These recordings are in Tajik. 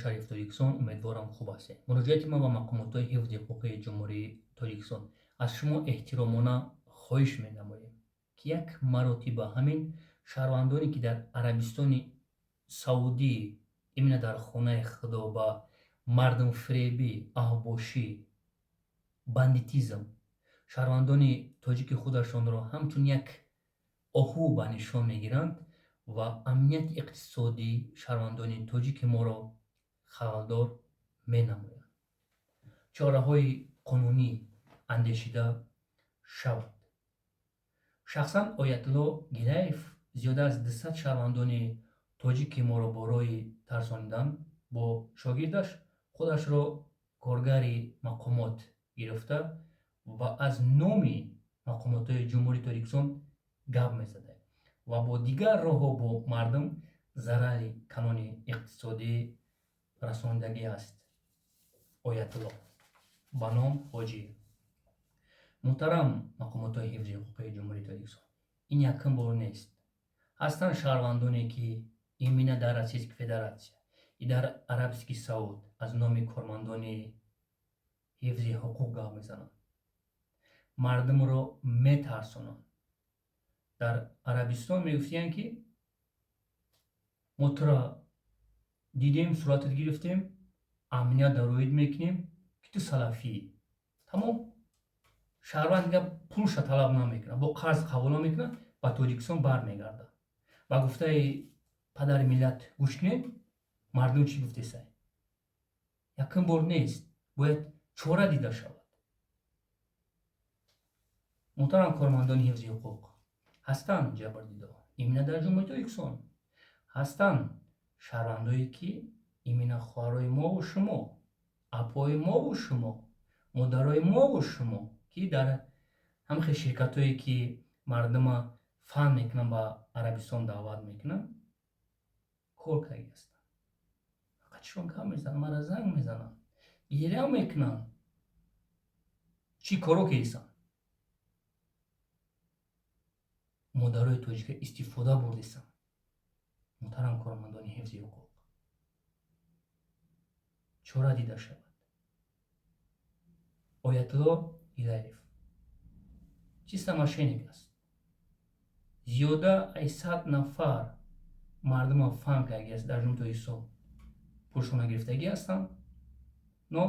Шариф Тоҷикистон, умедворам хуб ҳастед. Муроҷиати ман ба мақомотҳои ҳифзи ҳуқуқи Ҷумҳурии Тоҷикистон: аз шумо эҳтиромона хоҳиш менамоем, ки як маротиба ҳамин шаҳрвандоне, ки дар Арабистони Саудӣ именно дар хонаи Худо ба мардумфиребӣ, аҳбошӣ, бандитизм шаҳрвандони тоҷики худашонро ҳамчун як оҳу ба нишон мегиранд ва амнияти иқтисодии шаҳрвандони тоҷики моро халалдор менамоянд. чораҳои қонунӣ андешида шавад. шахсан Оятулло Гилаев зиёда аз 200 шаҳрвандони тоҷики моро бо роҳи тарсонидан, бо шогирдаш худашро коргари мақомот гирифта ва аз номи мақомотҳои Ҷумҳурии Тоҷикистон гап мезада ва бо дигар роҳҳо бо мардум зарари канони иқтисодӣ расондагӣ аст. Оятулло ба ном Ҳоҷиев. Муҳтарам мақомотҳои ҳифзи ҳуқуқи Ҷумҳурии Тоҷикистон, ин якум бор нест. ҳастанд шаҳрвандоне, ки имина дар Российская Федератсия и дар Арабский Сауд аз номи кормандони ҳифзи ҳуқуқ гап мезананд, мардумро метарсонанд. дар Арабистон мегуфтиянд, ки мо туро дидем, суратат гирифтем, амният дароид мекунем, ки ту салафӣ. Тамом. шаҳрванд дига пулша талаб намекунад, бо қарз қабул намекунад, ба Тоҷикистон бармегардад. ба гуфтаи падари миллат гӯш кунед, мардум чӣ гуфтесай? Якум бор нест, бояд чора дида шавад. муҳтарам кормандони ҳифзи ҳуқуқ, ҳастанд ҷабрдидо имина дар Ҷумҳурии Тоҷикистон, ҳастанд шаҳрвандое, ки имина хоҳарои мову шумо, апои мову шумо, модарои мову шумо, ки дар ҳамихе ширкатҳое, ки мардума фаҳм мекунанд, ба Арабистон даъват мекунанд, кор карда ҳастанд. фақатшон гап мезананд, мара занг мезананд, гирья мекунанд. чӣ коро кардисанд? модарои тоҷика истифода бурдисанд. муҳтарам кормандони ҳифзи ҳуқуқ, чора дида шавад. Оятулло Гилаев чиста мошенник аст. зиёда аз 100 нафар мардума фаҳм кардагиаст дар Ҷумҳурии Тоҷикистон пулшона гирифтагӣ ҳастанд, но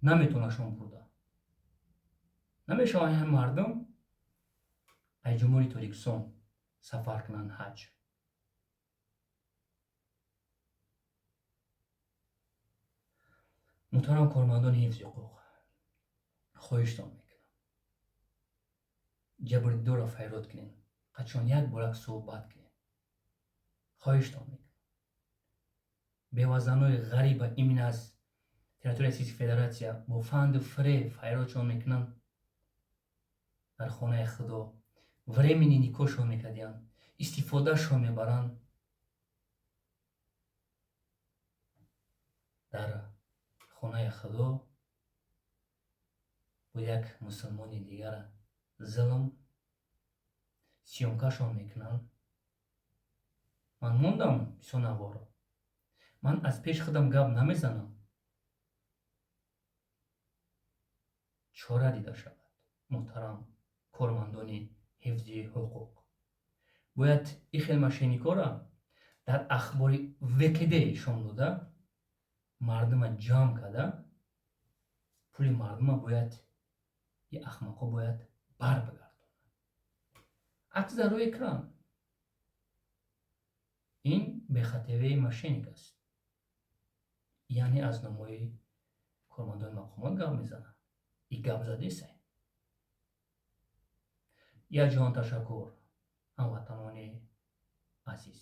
наметавонашон бурда. намешаванд ҳам мардум аз Ҷумҳурии Тоҷикистон сафар кунанд ҳаҷ. муҳтарам кормандони ҳифзи ҳуқуқ, хоҳиштон мекунам, ҷабрдидорро файрод кунед, қачон як борак суҳбат кунед. хоҳиштон мекунам. бевазанои ғариба имин аз территорияи Российской Федератсия бо фанду фиреб файродшон мекунанд. дар хонаи Худо времени никоҳшон мекардиянд, истифодашон мебаранд. дар хонаи Худо бо як мусулмони дигар зулм сиёмкашон мекунанд. ман мондам бисёр навора. ман аз пеши худам гап намезанам. чора дида шавад. муҳтарам кормандони ҳифзи ҳуқуқ, бояд ин хел мошенникора дар ахбори ВКД шон дода, мардума ҷамъ карда, пули мардума бояд ин ахмақо бояд барбигардонад. акс дар рӯи экран. ин бехативии мошенник аст. яъне аз номои кормандони мақомот гап мезанад. ин гапзадесай. якҷоҳон ташаккур ҳамватанони азиз.